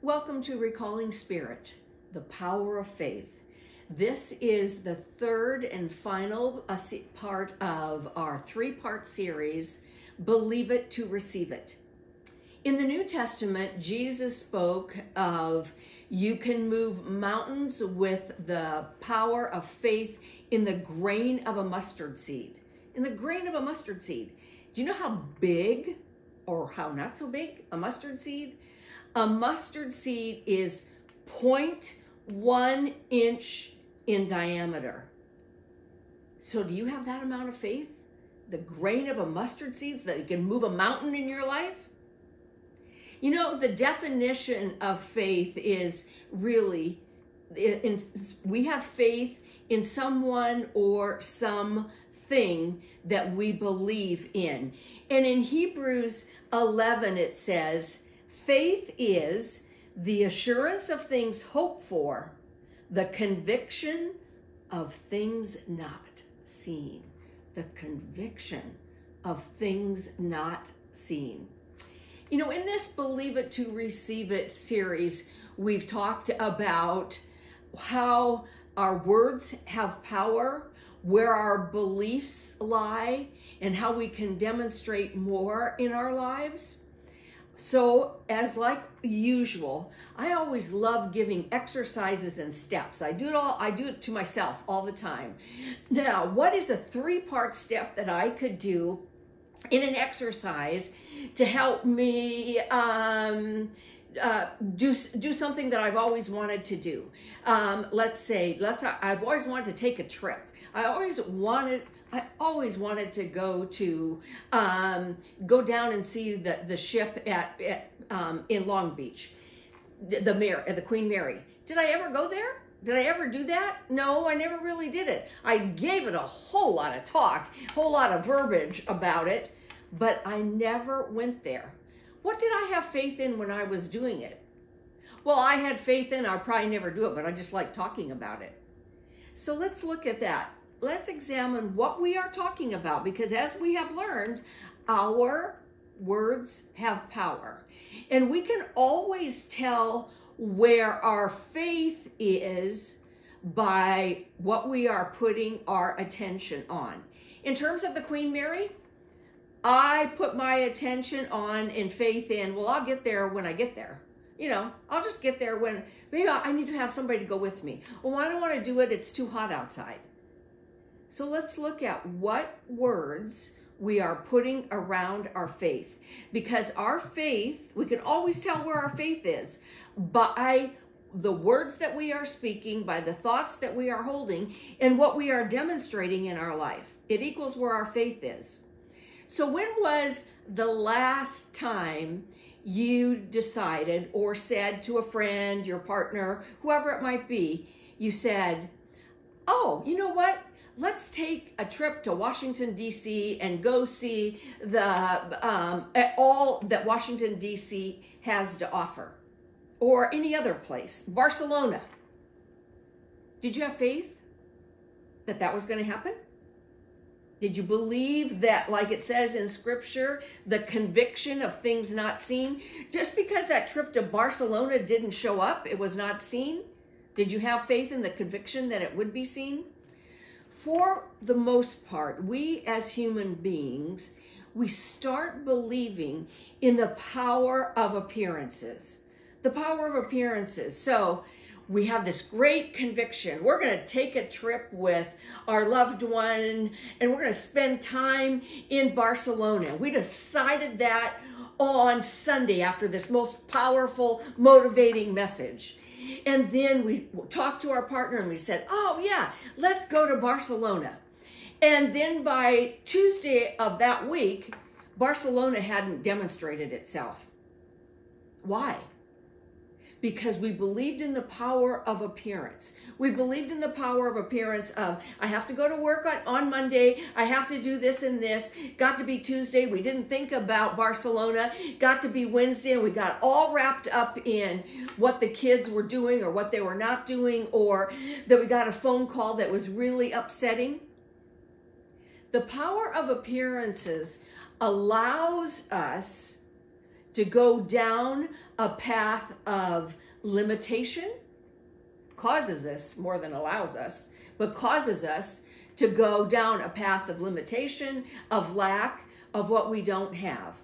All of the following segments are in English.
Welcome to Recalling Spirit, the Power of Faith. This is the third and final part of our three-part series, Believe It to Receive It. In the New Testament, Jesus spoke of you can move mountains with the power of faith in the grain of a mustard seed. In the grain of a mustard seed. Do you know how big or how not so big a mustard seed? A mustard seed is 0.1 inch in diameter. So do you have that amount of faith? The grain of a mustard seed that can move a mountain in your life? You know, the definition of faith is really, we have faith in someone or something that we believe in. And in Hebrews 11, it says, faith is the assurance of things hoped for, the conviction of things not seen. The conviction of things not seen. You know, in this Believe It to Receive It series, we've talked about how our words have power, where our beliefs lie, and how we can demonstrate more in our lives. So, as like usual, I always love giving exercises and steps. I do it to myself all the time. Now, what is a three-part step that I could do in an exercise to help me do something that I've always wanted to do? I've always wanted to take a trip. I always wanted to go down and see the ship in Long Beach, the Queen Mary. Did I ever go there? Did I ever do that? No, I never really did it. I gave it a whole lot of talk, whole lot of verbiage about it, but I never went there. What did I have faith in when I was doing it? Well, I had faith in, I'll probably never do it, but I just like talking about it. So let's look at that. Let's examine what we are talking about, because as we have learned, our words have power. And we can always tell where our faith is by what we are putting our attention on. In terms of the Queen Mary, I put my attention on and faith in, well, I'll get there when I get there. You know, I'll just get there when, maybe I need to have somebody to go with me. Well, I don't want to do it, it's too hot outside. So let's look at what words we are putting around our faith. Because our faith, we can always tell where our faith is by the words that we are speaking, by the thoughts that we are holding, and what we are demonstrating in our life. It equals where our faith is. So when was the last time you decided or said to a friend, your partner, whoever it might be, you said, oh, you know what? Let's take a trip to Washington, D.C. and go see all that Washington, D.C. has to offer. Or any other place, Barcelona. Did you have faith that that was going to happen? Did you believe that, like it says in Scripture, the conviction of things not seen? Just because that trip to Barcelona didn't show up, it was not seen? Did you have faith in the conviction that it would be seen? For the most part, we as human beings, we start believing in the power of appearances. The power of appearances. So we have this great conviction. We're going to take a trip with our loved one and we're going to spend time in Barcelona. We decided that on Sunday after this most powerful, motivating message. And then we talked to our partner and we said, oh yeah, let's go to Barcelona. And then by Tuesday of that week, Barcelona hadn't demonstrated itself. Why? Because we believed in the power of appearance. We believed in the power of appearance of, I have to go to work on Monday, I have to do this and this, got to be Tuesday, we didn't think about Barcelona, got to be Wednesday, and we got all wrapped up in what the kids were doing or what they were not doing, or that we got a phone call that was really upsetting. The power of appearances allows us to go down a path of limitation, causes us more than allows us, but causes us to go down a path of limitation, of lack, of what we don't have.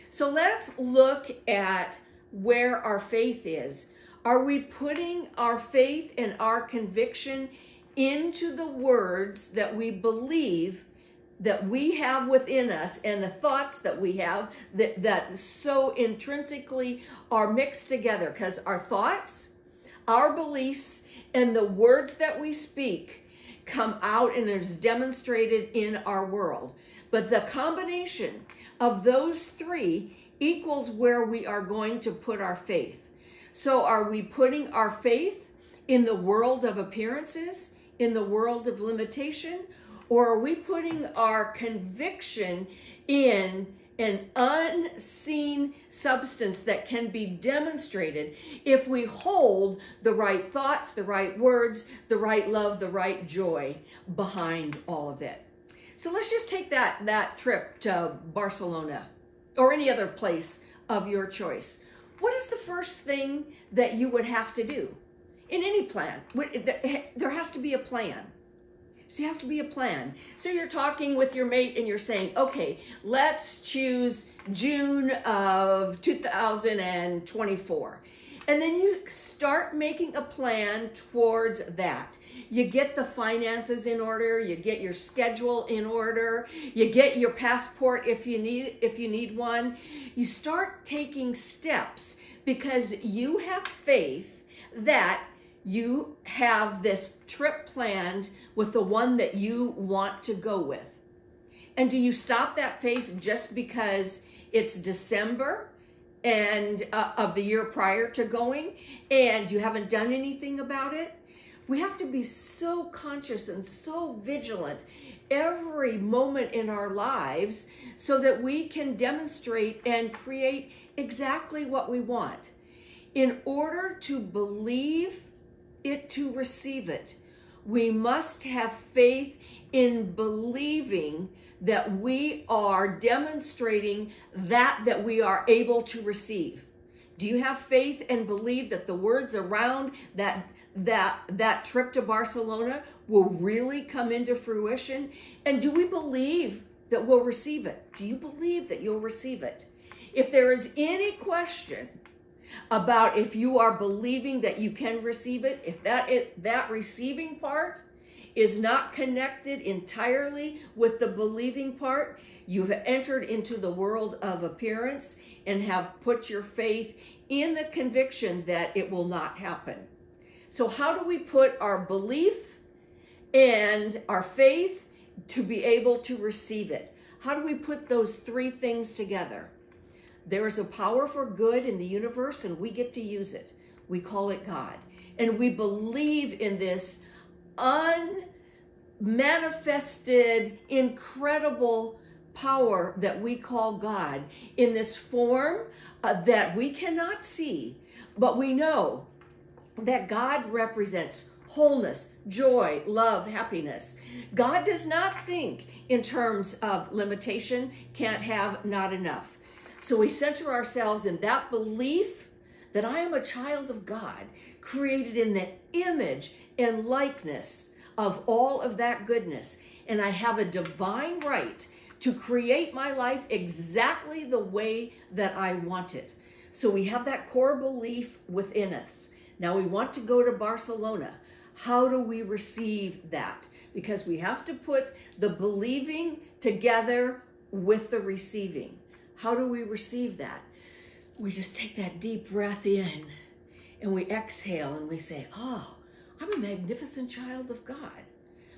So let's look at where our faith is. Are we putting our faith and our conviction into the words that we believe that we have within us, and the thoughts that we have that so intrinsically are mixed together? Because our thoughts, our beliefs, and the words that we speak come out and is demonstrated in our world. But the combination of those three equals where we are going to put our faith. So are we putting our faith in the world of appearances, in the world of limitation, or are we putting our conviction in an unseen substance that can be demonstrated if we hold the right thoughts, the right words, the right love, the right joy behind all of it? So let's just take that trip to Barcelona or any other place of your choice. What is the first thing that you would have to do in any plan? There has to be a plan. So you have to be a plan. So you're talking with your mate and you're saying, okay, let's choose June of 2024. And then you start making a plan towards that. You get the finances in order, you get your schedule in order, you get your passport if you need one. You start taking steps because you have faith that you have this trip planned with the one that you want to go with. And do you stop that faith just because it's December and of the year prior to going and you haven't done anything about it? We have to be so conscious and so vigilant every moment in our lives so that we can demonstrate and create exactly what we want. In order to believe it, to receive it, we must have faith in believing that we are demonstrating that we are able to receive. Do you have faith and believe that the words around that trip to Barcelona will really come into fruition? And do we believe that we'll receive it? Do you believe that you'll receive it? If there is any question about if you are believing that you can receive it, if that receiving part is not connected entirely with the believing part, you've entered into the world of appearance and have put your faith in the conviction that it will not happen. So how do we put our belief and our faith to be able to receive it? How do we put those three things together? There is a power for good in the universe and we get to use it. We call it God. And we believe in this unmanifested, incredible power that we call God in this form that we cannot see, but we know that God represents wholeness, joy, love, happiness. God does not think in terms of limitation, can't have, not enough. So we center ourselves in that belief that I am a child of God, created in the image and likeness of all of that goodness. And I have a divine right to create my life exactly the way that I want it. So we have that core belief within us. Now we want to go to Barcelona. How do we receive that? Because we have to put the believing together with the receiving. How do we receive that? We just take that deep breath in and we exhale and we say, oh, I'm a magnificent child of God.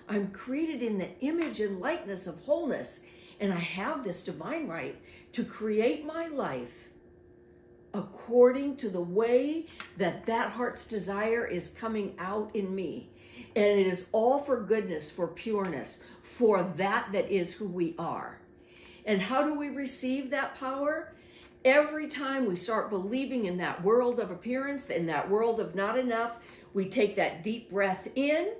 I'm created in the image and likeness of wholeness, and I have this divine right to create my life according to the way that heart's desire is coming out in me. And it is all for goodness, for pureness, for that is who we are. And how do we receive that power? Every time we start believing in that world of appearance, in that world of not enough, we take that deep breath in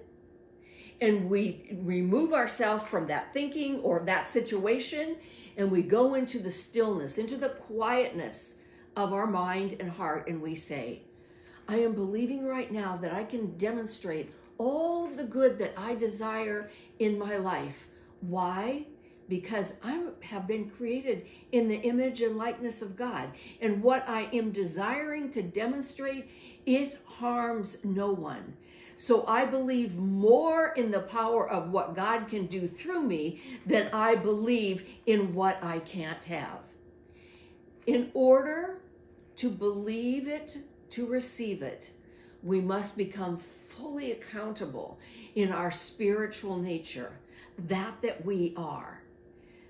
and we remove ourselves from that thinking or that situation, and we go into the stillness, into the quietness of our mind and heart, and we say, I am believing right now that I can demonstrate all of the good that I desire in my life. Why? Because I have been created in the image and likeness of God. And what I am desiring to demonstrate, it harms no one. So I believe more in the power of what God can do through me than I believe in what I can't have. In order to believe it, to receive it, we must become fully accountable in our spiritual nature, that we are.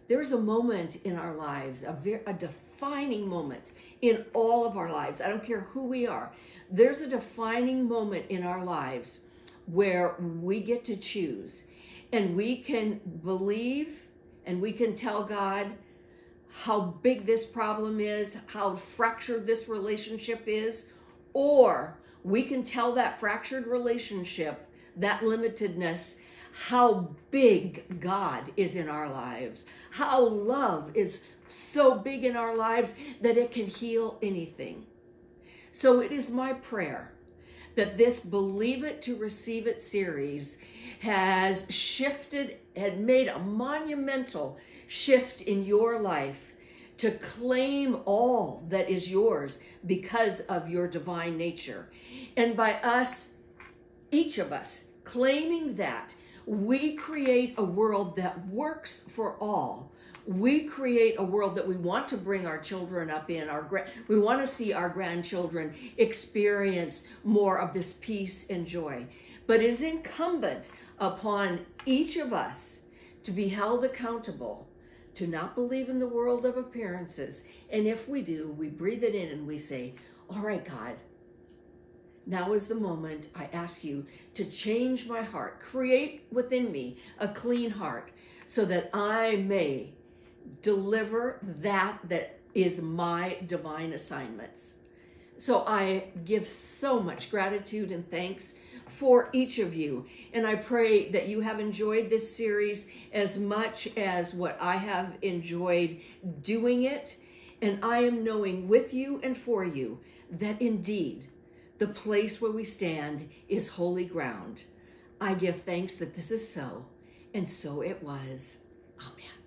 There's a moment in our lives, a defining moment in all of our lives. I don't care who we are. There's a defining moment in our lives where we get to choose, and we can believe and we can tell God how big this problem is, how fractured this relationship is, or we can tell that fractured relationship, that limitedness, how big God is in our lives, how love is so big in our lives that it can heal anything. So it is my prayer that this Believe It to Receive It series has shifted, had made a monumental shift in your life to claim all that is yours because of your divine nature. And by us, each of us, claiming that, we create a world that works for all. We create a world that we want to bring our children up in. We want to see our grandchildren experience more of this peace and joy. But it is incumbent upon each of us to be held accountable, to not believe in the world of appearances. And if we do, we breathe it in and we say, all right, God, now is the moment I ask you to change my heart, create within me a clean heart so that I may deliver that is my divine assignments. So I give so much gratitude and thanks for each of you. And I pray that you have enjoyed this series as much as what I have enjoyed doing it. And I am knowing with you and for you that indeed the place where we stand is holy ground. I give thanks that this is so, and so it was. Amen.